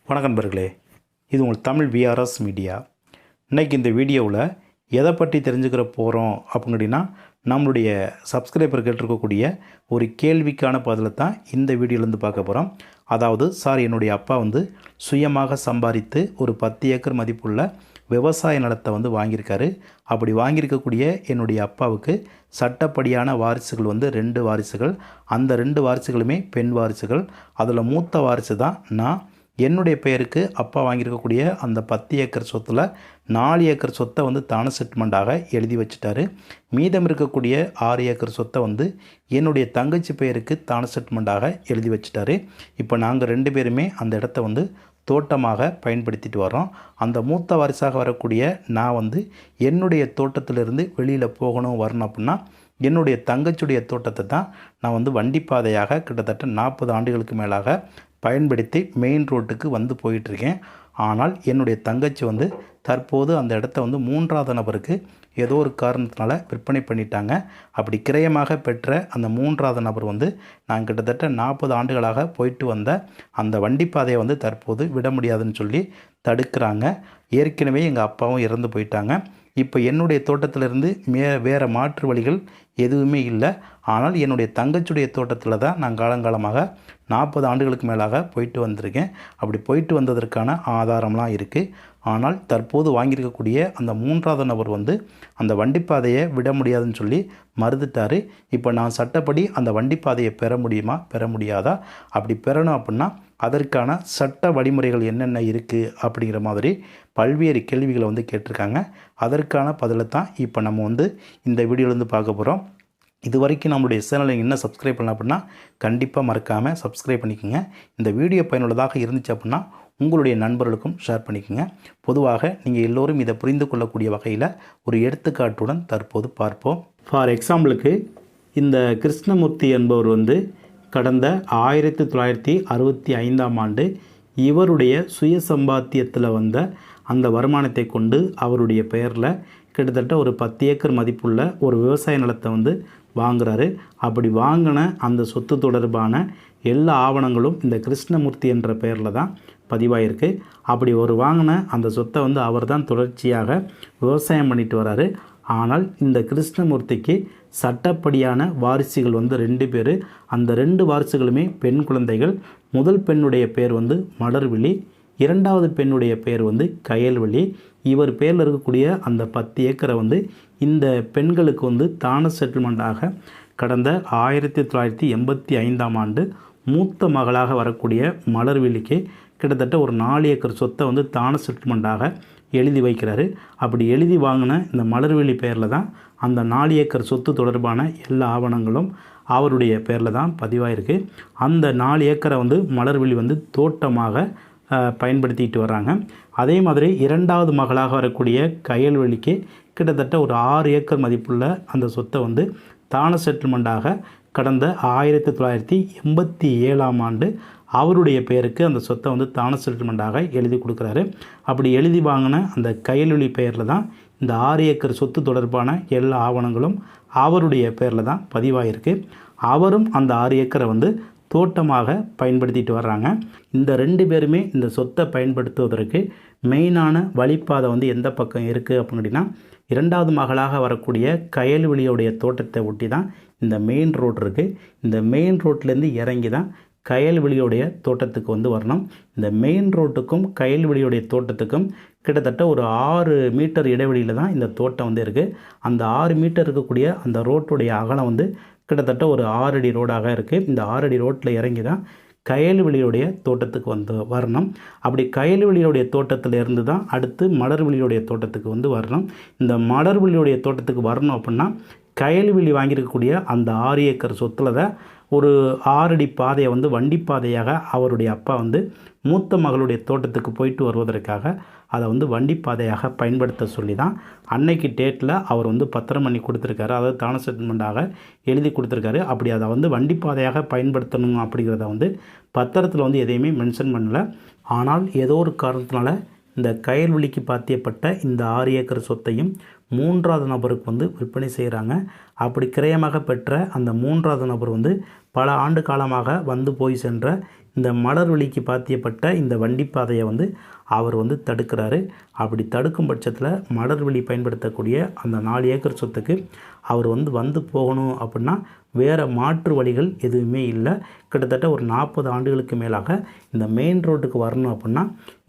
வணக்கம் நண்பர்களே, இது உங்கள் தமிழ் விஆர்எஸ் மீடியா. இன்றைக்கி இந்த வீடியோவில் எதை பற்றி தெரிஞ்சுக்கிற போகிறோம் அப்படின்னா, நம்மளுடைய சப்ஸ்கிரைபர் கேட்டிருக்கக்கூடிய ஒரு கேள்விக்கான பதிலை தான் இந்த வீடியோலேருந்து பார்க்க போகிறோம். அதாவது என்னுடைய அப்பா சுயமாக சம்பாதித்து ஒரு 10 ஏக்கர் மதிப்புள்ள விவசாய நிலத்தை வாங்கியிருக்காரு. அப்படி வாங்கியிருக்கக்கூடிய என்னுடைய அப்பாவுக்கு சட்டப்படியான வாரிசுகள் 2 வாரிசுகள். அந்த 2 வாரிசுகளுமே பெண் வாரிசுகள். அதில் மூத்த வாரிசு தான் நான். என்னுடைய பெயருக்கு அப்பா வாங்கியிருக்கக்கூடிய அந்த 10 ஏக்கர் சொத்தில் 4 ஏக்கர் சொத்தை தான செட்டில்மெண்ட்டாக எழுதி வச்சுட்டாரு. மீதம் இருக்கக்கூடிய 6 ஏக்கர் சொத்தை என்னுடைய தங்கச்சி பெயருக்கு தான செட்டில்மெண்ட்டாக எழுதி வச்சுட்டாரு. இப்போ நாங்கள் 2 பேருமே அந்த இடத்த தோட்டமாக பயன்படுத்திட்டு வரோம். அந்த மூத்த வாரிசாக வரக்கூடிய நான் என்னுடைய தோட்டத்திலிருந்து வெளியில் போகணும் வரணும் அப்படின்னா என்னுடைய தங்கச்சியுடைய தோட்டத்தை தான் நான் வண்டிப்பாதையாக கிட்டத்தட்ட 40 ஆண்டுகளுக்கு மேலாக பயன்படுத்தி மெயின் ரோட்டுக்கு போயிட்டுருக்கேன். ஆனால் என்னுடைய தங்கச்சி தற்போது அந்த இடத்த 3வது நபருக்கு ஏதோ ஒரு காரணத்தினால விற்பனை பண்ணிட்டாங்க. அப்படி கிரயமாக பெற்ற அந்த 3வது நபர் நான் கிட்டத்தட்ட 40 ஆண்டுகளாக போயிட்டு வந்த அந்த வண்டிப்பாதையை தற்போது விட முடியாதுன்னு சொல்லி தடுக்கிறாங்க. ஏற்கனவே எங்கள் அப்பாவும் இறந்து போயிட்டாங்க. இப்போ என்னுடைய தோட்டத்திலிருந்து வேறு மாற்று வழிகள் எதுவுமே இல்லை. ஆனால் என்னுடைய தங்கச்சியுடைய தோட்டத்தில் தான் நான் காலங்காலமாக 40 ஆண்டுகளுக்கு மேலாக போயிட்டு வந்திருக்கேன். அப்படி போயிட்டு வந்ததற்கான ஆதாரம்லாம் இருக்குது. ஆனால் தற்போது வாங்கியிருக்கக்கூடிய அந்த 3வது நபர் அந்த வண்டிப்பாதையை விட முடியாதுன்னு சொல்லி மறுத்துட்டார். இப்போ நான் சட்டப்படி அந்த வண்டிப்பாதையை பெற முடியுமா பெற முடியாதா, அப்படி பெறணும் அப்படின்னா அதற்கான சட்ட வழிமுறைகள் என்னென்ன இருக்குது அப்படிங்கிற மாதிரி பல்வேறு கேள்விகளை கேட்டிருக்காங்க. அதற்கான பதிலை தான் இப்போ நம்ம இந்த வீடியோலேருந்து பார்க்க போகிறோம். இது வரைக்கும் நம்மளுடைய சேனலை இன்னும் சப்ஸ்கிரைப் பண்ணலாம் அப்படின்னா கண்டிப்பாக மறக்காமல் சப்ஸ்கிரைப் பண்ணிக்கோங்க. இந்த வீடியோ பயனுள்ளதாக இருந்துச்சு அப்படின்னா உங்களுடைய நண்பர்களுக்கும் ஷேர் பண்ணிக்கோங்க. பொதுவாக நீங்கள் எல்லோரும் இதை புரிந்து கொள்ளக்கூடிய வகையில் ஒரு எடுத்துக்காட்டுடன் தற்போது பார்ப்போம். ஃபார் எக்ஸாம்பிளுக்கு இந்த கிருஷ்ணமூர்த்தி என்பவர் கடந்த 1965ஆம் ஆண்டு இவருடைய சுய சம்பாத்தியத்தில் அந்த வருமானத்தை கொண்டு அவருடைய பெயரில் கிட்டத்தட்ட ஒரு 10 ஏக்கர் மதிப்புள்ள ஒரு விவசாய நிலத்தை வாங்குறாரு. அப்படி வாங்கின அந்த சொத்து தொடர்பான எல்லா ஆவணங்களும் இந்த கிருஷ்ணமூர்த்தி என்ற பெயரில் தான் பதிவாயிருக்கு. அப்படி ஒரு வாங்கின அந்த சொத்தை அவர் தான் தொடர்ச்சியாக விவசாயம் பண்ணிட்டு வராரு. ஆனால் இந்த கிருஷ்ணமூர்த்திக்கு சட்டப்படியான வாரிசுகள் 2 பேர். அந்த 2 வாரிசுகளுமே பெண் குழந்தைகள். முதல் பெண்ணுடைய பேர் மலர்விழி, 2வது பெண்ணுடைய பேர் கயல்விழி. இவர் பேரில் இருக்கக்கூடிய அந்த 10 ஏக்கரை இந்த பெண்களுக்கு தான செட்டில்மெண்ட்டாக கடந்த 1985ஆம் ஆண்டு மூத்த மகளாக வரக்கூடிய மலர்விழிக்கு கிட்டத்தட்ட ஒரு 4 ஏக்கர் சொத்தை தான செட்டில்மெண்ட்டாக எழுதி வைக்கிறாரு. அப்படி எழுதி வாங்கின இந்த மலர்விழி பேரில் தான் அந்த 4 ஏக்கர் சொத்து தொடர்பான எல்லா ஆவணங்களும் அவருடைய பேரில் தான் பதிவாயிருக்கு. அந்த 4 ஏக்கரை மலர்விழி தோட்டமாக பயன்படுத்திட்டு வராங்க. அதே மாதிரி 2வது மகளாக வரக்கூடிய கயல்வெளிக்கு கிட்டத்தட்ட ஒரு 6 ஏக்கர் மதிப்புள்ள அந்த சொத்தை தான செட்டில்மெண்ட்டாக கடந்த 1987ஆம் ஆண்டு அவருடைய பேருக்கு அந்த சொத்தை தான செட்டில்மெண்ட்டாக எழுதி கொடுக்குறாரு. அப்படி எழுதி வாங்கின அந்த கயல்வெளி பெயரில் தான் இந்த 6 ஏக்கர் சொத்து தொடர்பான எல்லா ஆவணங்களும் அவருடைய பேரில் தான் பதிவாயிருக்கு. அவரும் அந்த 6 ஏக்கரை தோட்டமாக பயன்படுத்திட்டு வர்றாங்க. இந்த 2 பேருமே இந்த சொத்தை பயன்படுத்துவதற்கு மெயினான வழிப்பாதை எந்த பக்கம் இருக்குது அப்படின்னா 2வது மகளாக வரக்கூடிய கயல்வெளியோடைய தோட்டத்தை ஒட்டி தான் இந்த மெயின் ரோடு இருக்குது. இந்த மெயின் ரோட்லேருந்து இறங்கி தான் கயல்வெளியோடைய தோட்டத்துக்கு வரணும். இந்த மெயின் ரோட்டுக்கும் கயல்வெளியோடைய தோட்டத்துக்கும் கிட்டத்தட்ட ஒரு 6 மீட்டர் இடைவெளியில் தான் இந்த தோட்டம் இருக்குது. அந்த 6 மீட்டர் இருக்கக்கூடிய அந்த ரோட்டுடைய அகலம் கிட்டத்தட்ட ஒரு 6 அடி ரோடாக இருக்குது. இந்த 6 அடி ரோட்டில் இறங்கி தான் கயல்வெளியோடைய தோட்டத்துக்கு வரணும். அப்படி கயல்வெளியோடைய தோட்டத்தில் இருந்து தான் அடுத்து மலர்விழியோடைய தோட்டத்துக்கு வரணும். இந்த மலர்விழியோடைய தோட்டத்துக்கு வரணும் அப்படின்னா கயல்வெளி வாங்கியிருக்கக்கூடிய அந்த 6 ஏக்கர் சொத்தில் தான் ஒரு 6 அடி பாதையை வண்டிப்பாதையாக அவருடைய அப்பா மூத்த மகளுடைய தோட்டத்துக்கு போயிட்டு வருவதற்காக அதை வண்டிப்பாதையாக பயன்படுத்த சொல்லி தான் அன்னைக்கு டேட்டில் அவர் பத்திரம் பண்ணி கொடுத்துருக்காரு. அதாவது தான செட்டில்மெண்ட்டாக எழுதி கொடுத்துருக்காரு. அப்படி அதை வண்டிப்பாதையாக பயன்படுத்தணும் அப்படிங்கிறத பத்திரத்தில் எதையுமே மென்ஷன் பண்ணலை. ஆனால் ஏதோ ஒரு காரணத்தினால இந்த கயல்வெளிக்கு பாத்தியப்பட்ட இந்த 6 ஏக்கர் சொத்தையும் 3வது நபருக்கு விற்பனை செய்கிறாங்க. அப்படி கிரயமாக பெற்ற அந்த 3வது நபர் பல ஆண்டு காலமாக போய் சென்ற இந்த மலர்விழிக்கு பாத்தியப்பட்ட இந்த வண்டிப்பாதையை வந்து அவர் வந்து தடுக்கிறாரு. அப்படி தடுக்கும் பட்சத்தில் மலர்விழி பயன்படுத்தக்கூடிய அந்த 4 ஏக்கர் சொத்துக்கு அவர் வந்து போகணும் அப்படின்னா வேறு மாற்று வழிகள் எதுவுமே இல்லை. கிட்டத்தட்ட ஒரு 40 ஆண்டுகளுக்கு மேலாக இந்த மெயின் ரோட்டுக்கு வரணும் அப்படின்னா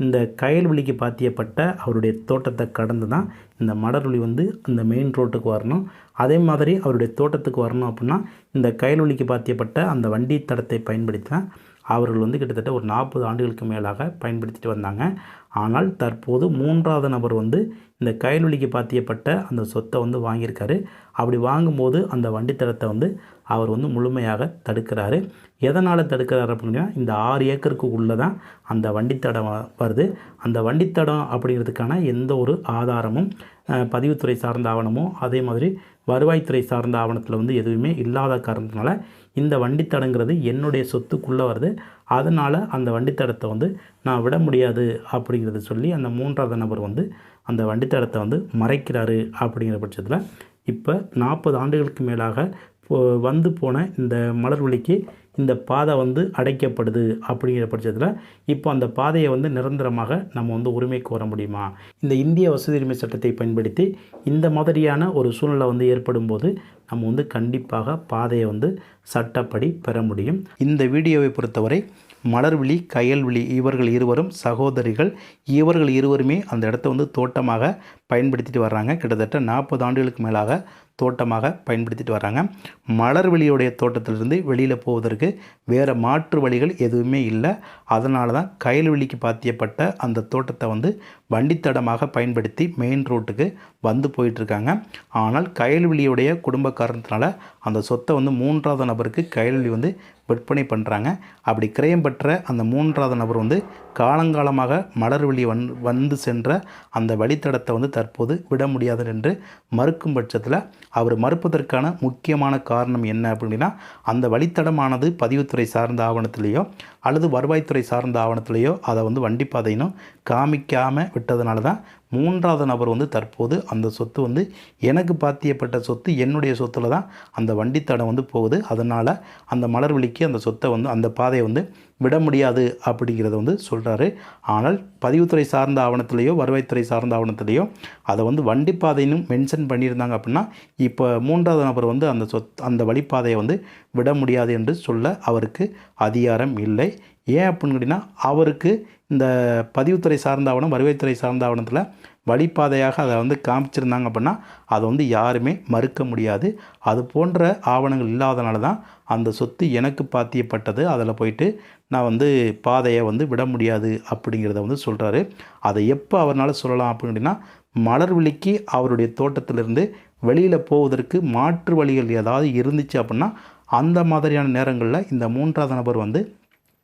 இந்த கயல்விழிக்கு பாத்தியப்பட்ட அவருடைய தோட்டத்தை கடந்து தான் இந்த மலர்விழி வந்து இந்த மெயின் ரோட்டுக்கு வரணும். அதே மாதிரி அவருடைய தோட்டத்துக்கு வரணும் அப்படின்னா இந்த கயல்விழிக்கு பாத்தியப்பட்ட அந்த வண்டி தடத்தை பயன்படுத்தி தான் அவர்கள் வந்து கிட்டத்தட்ட ஒரு 40 ஆண்டுகளுக்கு மேலாக பயன்படுத்திட்டு வந்தாங்க. ஆனால் தற்போது 3வது நபர் வந்து இந்த கயல்விழிக்கு பாத்தியப்பட்ட அந்த சொத்தை வந்து வாங்கியிருக்காரு. அப்படி வாங்கும்போது அந்த வண்டித்தடத்தை வந்து அவர் வந்து முழுமையாக தடுக்கிறாரு. எதனால் தடுக்கிறாரு அப்படின்னா இந்த 6 ஏக்கருக்கு உள்ளே தான் அந்த வண்டித்தடம் வருது. அந்த வண்டித்தடம் அப்படிங்கிறதுக்கான எந்த ஒரு ஆதாரமும் பதிவுத்துறை சார்ந்த ஆவணமோ அதே மாதிரி வருவாய்த்துறை சார்ந்த ஆவணத்தில் வந்து எதுவுமே இல்லாத காரணத்தினால இந்த வண்டித்தடங்கிறது என்னுடைய சொத்துக்குள்ளே வருது. அதனால் அந்த வண்டித்தடத்தை வந்து நான் விட முடியாது அப்படிங்கிறத சொல்லி அந்த 3வது நபர் வந்து அந்த வண்டித்தடத்தை வந்து மறைக்கிறாரு. அப்படிங்கிற பட்சத்தில் இப்போ 40 ஆண்டுகளுக்கு மேலாக போன இந்த மலர்விழிக்கு இந்த பாதை வந்து அடைக்கப்படுது. அப்படிங்கிற பட்சத்தில் இப்போ அந்த பாதையை வந்து நிரந்தரமாக நம்ம வந்து உரிமை கோர முடியுமா? இந்த இந்திய வசதி உரிமை சட்டத்தை பயன்படுத்தி இந்த மாதிரியான ஒரு சூழ்நிலை வந்து ஏற்படும் போது நம்ம வந்து கண்டிப்பாக பாதையை வந்து சட்டப்படி பெற முடியும். இந்த வீடியோவை பொறுத்தவரை மலர்விழி, கயல்விழி இவர்கள் இருவரும் சகோதரிகள். இவர்கள் இருவருமே அந்த இடத்த வந்து தோட்டமாக பயன்படுத்திட்டு வர்றாங்க. கிட்டத்தட்ட 40 ஆண்டுகளுக்கு மேலாக தோட்டமாக பயன்படுத்திட்டு வராங்க. மலர்விழியுடைய தோட்டத்திலிருந்து வெளியில் போவதற்கு வேறு மாற்று வழிகள் எதுவுமே இல்லை. அதனால தான் கயல்விழிக்கு பாத்தியப்பட்ட அந்த தோட்டத்தை வந்து வண்டித்தடமாக பயன்படுத்தி மெயின் ரோட்டுக்கு வந்து போயிட்டுருக்காங்க. ஆனால் கயல்விழியுடைய குடும்ப காரணத்தினால அந்த சொத்தை வந்து 3வது நபருக்கு கயல்விழி வந்து விற்பனை பண்ணுறாங்க. அப்படி கிரயம் பெற்ற அந்த 3வது நபர் வந்து காலங்காலமாக மலர்விழி வந்து சென்ற அந்த வழித்தடத்தை வந்து தற்போது விட முடியாது என்று மறுக்கும் பட்சத்தில் அவர் மறுப்பதற்கான முக்கியமான காரணம் என்ன அப்படின்னா அந்த வழித்தடமானது பதிவுத்துறை சார்ந்த ஆவணத்திலேயோ அல்லது வருவாய்த்துறை சார்ந்த ஆவணத்திலேயோ அதை வந்து வண்டிப்பாதையினும் காமிக்காமல் விட்டதுனால தான் 3வது நபர் வந்து தற்போது அந்த சொத்து வந்து எனக்கு பாத்தியப்பட்ட சொத்து என்னுடைய சொத்தில் தான் அந்த வண்டித்தடம் வந்து போகுது. அதனால் அந்த மலர்விழிக்கு அந்த சொத்தை வந்து அந்த பாதையை வந்து விட முடியாது அப்படிங்கிறத வந்து சொல்கிறாரு. ஆனால் பதிவுத்துறை சார்ந்த ஆவணத்திலேயோ வருவாய்த்துறை சார்ந்த ஆவணத்திலேயோ அதை வந்து வண்டிப்பாதையினும் மென்ஷன் பண்ணியிருந்தாங்க அப்படின்னா இப்போ 3வது நபர் வந்து அந்த வழிப்பாதையை வந்து விட முடியாது என்று சொல்ல அவருக்கு அதிகாரம் இல்லை. ஏன் அப்படின்னு கேட்டிங்கன்னா அவருக்கு இந்த பதிவுத்துறை சார்ந்த ஆவணம் வருவாய்த்துறை சார்ந்த ஆவணத்தில் வழிப்பாதையாக அதை வந்து காமிச்சிருந்தாங்க அப்படின்னா அதை வந்து யாருமே மறுக்க முடியாது. அது போன்ற ஆவணங்கள் இல்லாதனால தான் அந்த சொத்து எனக்கு பாத்தியப்பட்டது, அதில் போயிட்டு நான் வந்து பாதையை வந்து விட முடியாது அப்படிங்கிறத வந்து சொல்கிறாரு. அதை எப்போ அவரால் சொல்லலாம் அப்படின்னா மலர்விழிக்கு அவருடைய தோட்டத்திலிருந்து வெளியில் போவதற்கு மாற்று வழிகள் ஏதாவது இருந்துச்சு அப்படின்னா அந்த மாதிரியான நேரங்களில் இந்த 3வது நபர் வந்து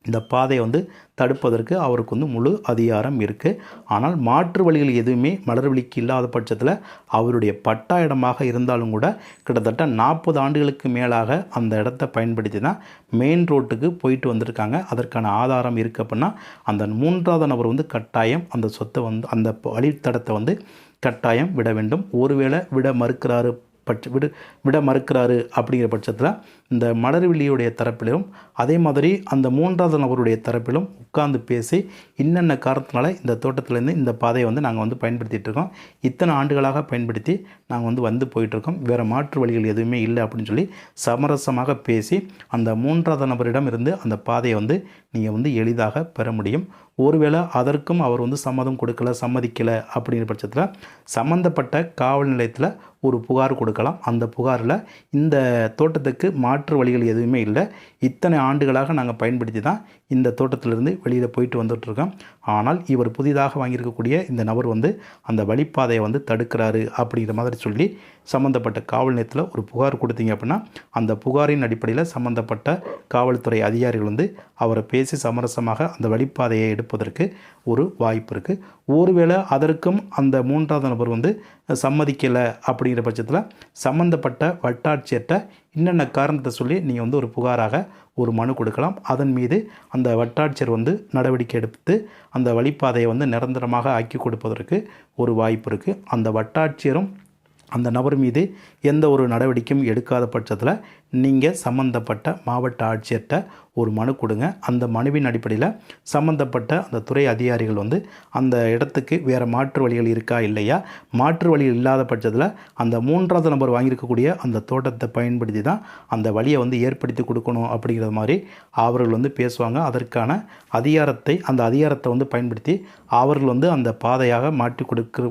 இந்த பாதையை வந்து தடுப்பதற்கு அவருக்கு வந்து முழு அதிகாரம் இருக்குது. ஆனால் மாற்று வழிகள் எதுவுமே மலர்விழிக்கு இல்லாத பட்சத்தில் அவருடைய பட்டா இடமாக இருந்தாலும் கூட கிட்டத்தட்ட 40 ஆண்டுகளுக்கு மேலாக அந்த இடத்த பயன்படுத்தி தான் மெயின் ரோட்டுக்கு போயிட்டு வந்திருக்காங்க. அதற்கான ஆதாரம் இருக்குது அப்படின்னா அந்த 3வது நபர் வந்து கட்டாயம் அந்த சொத்தை வந்து அந்த வழித்தடத்தை வந்து கட்டாயம் விட வேண்டும். ஒருவேளை விட மறுக்கிறாரு அப்படிங்கிற பட்சத்தில் இந்த மலர்விழியுடைய தரப்பிலும் அதே மாதிரி அந்த 3வது நபருடைய தரப்பிலும் உட்கார்ந்து பேசி இன்னென்ன காரணத்தினால இந்த தோட்டத்திலேருந்து இந்த பாதையை வந்து நாங்கள் வந்து பயன்படுத்திகிட்டு இருக்கோம், இத்தனை ஆண்டுகளாக பயன்படுத்தி நாங்கள் வந்து போயிட்டுருக்கோம், வேறு மாற்று வழிகள் எதுவுமே இல்லை அப்படின்னு சொல்லி சமரசமாக பேசி அந்த 3வது நபரிடம் இருந்து அந்த பாதையை வந்து நீங்கள் வந்து எளிதாக பெற முடியும். ஒருவேளை அதற்கும் அவர் வந்து சம்மதிக்கலை அப்படிங்கிற பட்சத்தில் சம்மந்தப்பட்ட காவல் நிலையத்தில் ஒரு புகார் கொடுக்கலாம். அந்த புகாரில் இந்த தோட்டத்துக்கு மாற்று வழிகள் எதுவுமே இல்லை, இத்தனை ஆண்டுகளாக நாங்கள் பயன்படுத்தி தான் இந்த தோட்டத்திலிருந்து வெளியில் போயிட்டு வந்துட்டுருக்கோம், ஆனால் இவர் புதிதாக வாங்கியிருக்கக்கூடிய இந்த நபர் வந்து அந்த வழிப்பாதையை வந்து தடுக்கிறாரு அப்படிங்கிற மாதிரி சொல்லி சம்மந்தப்பட்ட காவல் நிலையத்தில் ஒரு புகார் கொடுத்தீங்க அப்படின்னா அந்த புகாரின் அடிப்படையில் சம்மந்தப்பட்ட காவல்துறை அதிகாரிகள் வந்து அவரை பேசி சமரசமாக அந்த வழிப்பாதையை எடுப்பதற்கு ஒரு வாய்ப்பு இருக்குது. ஒருவேளை அதற்கும் அந்த 3வது நபர் வந்து சம்மதிக்கலை அப்படிங்கிற பட்சத்தில் சம்மந்தப்பட்ட வட்டாட்சியர்கிட்ட என்னென்ன காரணத்தை சொல்லி நீங்கள் வந்து ஒரு புகாராக ஒரு மனு கொடுக்கலாம். அதன் மீது அந்த வட்டாட்சியர் வந்து நடவடிக்கை எடுத்து அந்த வழிப்பாதையை வந்து நிரந்தரமாக ஆக்கி கொடுப்பதற்கு ஒரு வாய்ப்பு இருக்குது. அந்த வட்டாட்சியரும் அந்த நபர் மீது எந்த ஒரு நடவடிக்கையும் எடுக்காத பட்சத்தில் நீங்கள் சம்மந்தப்பட்ட மாவட்ட ஆட்சியர்கிட்ட ஒரு மனு கொடுங்க. அந்த மனுவின் அடிப்படையில் சம்மந்தப்பட்ட அந்த துறை அதிகாரிகள் வந்து அந்த இடத்துக்கு வேறு மாற்று வழிகள் இருக்கா இல்லையா, மாற்று வழிகள் இல்லாத பட்சத்தில் அந்த 3வது நபர் வாங்கியிருக்கக்கூடிய அந்த தோட்டத்தை பயன்படுத்தி தான் அந்த வழியை வந்து ஏற்படுத்தி கொடுக்கணும் அப்படிங்கிற மாதிரி அவர்கள் வந்து பேசுவாங்க. அதற்கான அந்த அதிகாரத்தை வந்து பயன்படுத்தி அவர்கள் வந்து அந்த பாதையாக மாற்றி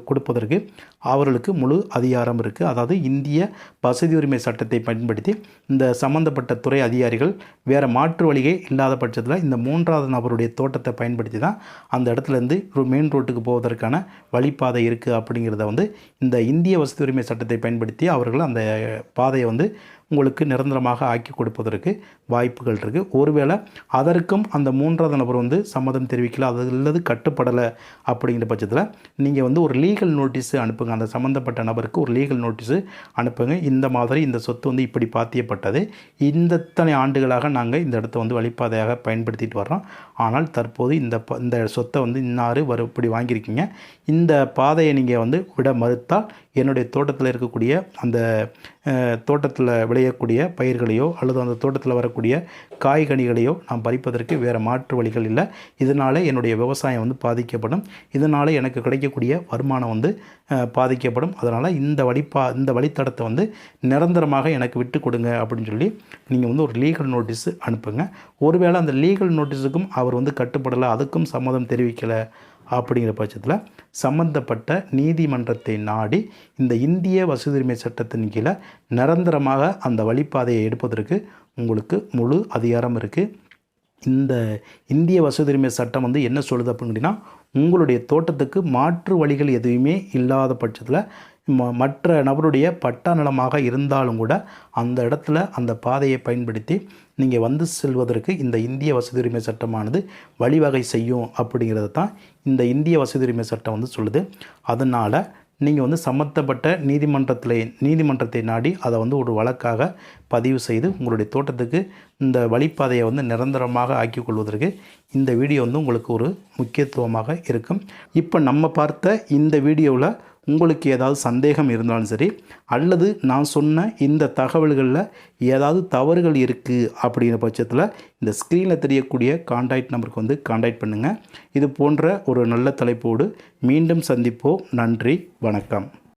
கொடுப்பதற்கு அவர்களுக்கு முழு அதிகாரம் இருக்குது. அதாவது இந்திய வசதி உரிமை சட்டத்தை பயன்படுத்தி இந்த சம்பந்தப்பட்ட துறை அதிகாரிகள் வேறு மாற்று வழியே இல்லாத பட்சத்தில் இந்த 3வது நபருடைய தோட்டத்தை பயன்படுத்தி தான் அந்த இடத்துலேருந்து மெயின் ரோட்டுக்கு போவதற்கான வழிப்பாதை இருக்குது அப்படிங்கிறத வந்து இந்த இந்திய வசதி உரிமை சட்டத்தை பயன்படுத்தி அவர்கள் அந்த பாதையை வந்து உங்களுக்கு நிரந்தரமாக ஆக்கி கொடுப்பதற்கு வாய்ப்புகள் இருக்குது. ஒருவேளை அதற்கும் அந்த 3வது நபர் வந்து சம்மதம் தெரிவிக்கல, அது அல்லது கட்டுப்படலை அப்படிங்கிற பட்சத்தில் நீங்கள் வந்து ஒரு லீகல் நோட்டீஸு அனுப்புங்க. அந்த சம்மந்தப்பட்ட நபருக்கு ஒரு லீகல் நோட்டீஸு அனுப்புங்க. இந்த மாதிரி இந்த சொத்து வந்து இப்படி பாத்தியப்பட்டது, இத்தனை ஆண்டுகளாக நாங்கள் இந்த இடத்த வந்து வழிப்பாதையாக பயன்படுத்திட்டு வர்றோம். ஆனால் தற்போது இந்த சொத்தை வந்து இன்னார் இப்படி வாங்கியிருக்கீங்க, இந்த பாதையை நீங்கள் வந்து விட மறுத்தால் என்னுடைய தோட்டத்தில் இருக்கக்கூடிய அந்த தோட்டத்தில் விளையக்கூடிய பயிர்களையோ அல்லது அந்த தோட்டத்தில் வரக்கூடிய காய்கனிகளையோ நாம் பறிப்பதற்கு வேறு மாற்று வழிகள் இல்லை. இதனால் என்னுடைய விவசாயம் வந்து பாதிக்கப்படும், இதனால் எனக்கு கிடைக்கக்கூடிய வருமானம் வந்து பாதிக்கப்படும். அதனால் இந்த வழித்தடத்தை வந்து நிரந்தரமாக எனக்கு விட்டு கொடுங்க அப்படின்னு சொல்லி நீங்கள் வந்து ஒரு லீகல் நோட்டீஸு அனுப்புங்க. ஒருவேளை அந்த லீகல் நோட்டீஸுக்கும் அவர் வந்து கட்டுப்படலை, அதுக்கும் சம்மதம் தெரிவிக்கலை அப்படிங்கிற பட்சத்தில் சம்பந்தப்பட்ட நீதிமன்றத்தை நாடி இந்த இந்திய வசதி உரிமை சட்டத்தின் கீழே நிரந்தரமாக அந்த வழிப்பாதையை எடுப்பதற்கு உங்களுக்கு முழு அதிகாரம் இருக்குது. இந்த இந்திய வசதி உரிமை சட்டம் வந்து என்ன சொல்லுது அப்படின்னா, உங்களுடைய தோட்டத்துக்கு மாற்று வழிகள் எதுவுமே இல்லாத பட்சத்தில் மற்ற நபருடைய பட்டா நிலமாக இருந்தாலும் கூட அந்த இடத்துல அந்த பாதையை பயன்படுத்தி நீங்கள் வந்து செல்வதற்கு இந்த இந்திய வசதி உரிமை சட்டமானது வழிவகை செய்யும் அப்படிங்கிறது தான் இந்த இந்திய வசதி உரிமை சட்டம் வந்து சொல்லுது. அதனால் நீங்கள் வந்து சம்மந்தப்பட்ட நீதிமன்றத்தை நாடி அதை வந்து ஒரு வழக்காக பதிவு செய்து உங்களுடைய தோட்டத்துக்கு இந்த வழிப்பாதையை வந்து நிரந்தரமாக ஆக்கிக் கொள்வதற்கு இந்த வீடியோ வந்து உங்களுக்கு ஒரு முக்கியத்துவமாக இருக்கும். இப்போ நம்ம பார்த்த இந்த வீடியோவில் உங்களுக்கு ஏதாவது சந்தேகம் இருந்தாலும் சரி, அல்லது நான் சொன்ன இந்த தகவல்களில் ஏதாவது தவறுகள் இருக்குது அப்படிங்கிற பட்சத்தில் இந்த ஸ்க்ரீனில் தெரியக்கூடிய கான்டாக்ட் நம்பருக்கு வந்து கான்டாக்ட் பண்ணுங்கள். இது போன்ற ஒரு நல்ல தலைப்போடு மீண்டும் சந்திப்போம். நன்றி, வணக்கம்.